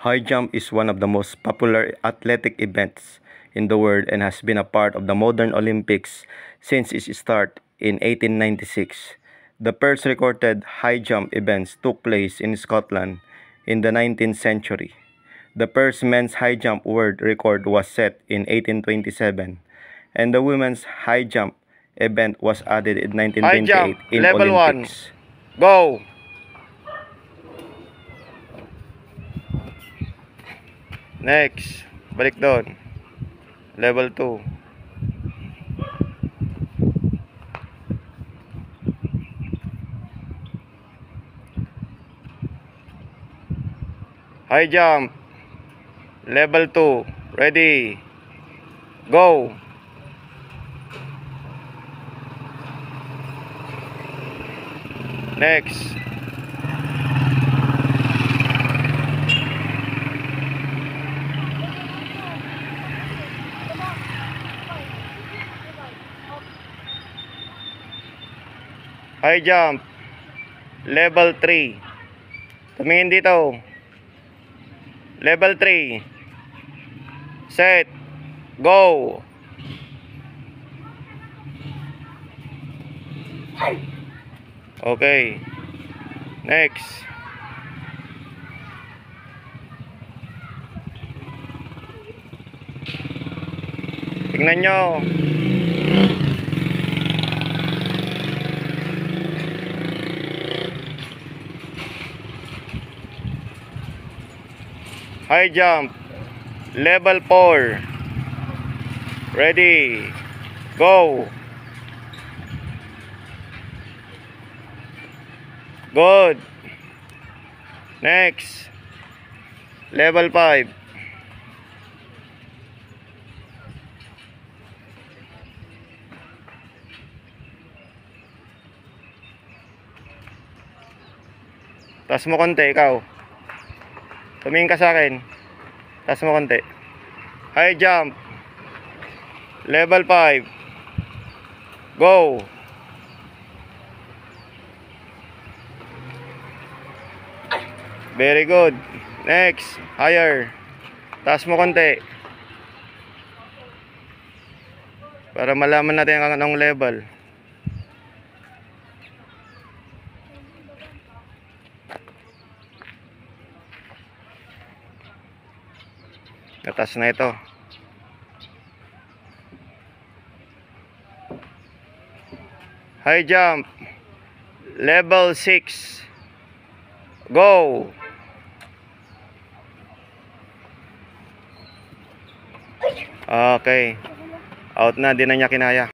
High jump is one of the most popular athletic events in the world and has been a part of the modern Olympics since its start in 1896. The first recorded high jump events took place in Scotland in the 19th century. The first men's high jump world record was set in 1827, and the women's high jump event was added in 1928 in level Olympics. 1. Go! Next, balik doon. Level 2. High jump. Level 2. Ready. Go. Next. High jump. Level 3. Tumingin dito. Level 3. Set. Go. Okay. Next. Tingnan nyo. High jump. Level 4. Ready. Go. Good. Next. Level 5. Taas mo konti, ikaw. Tumingin ka sa akin. Taas mo konti. High jump. Level 5. Go. Very good. Next. Higher. Taas mo konti. Para malaman natin ang anong level. Natas na ito. High jump. Level 6. Go. Okay. Out na, di na niya kinaya.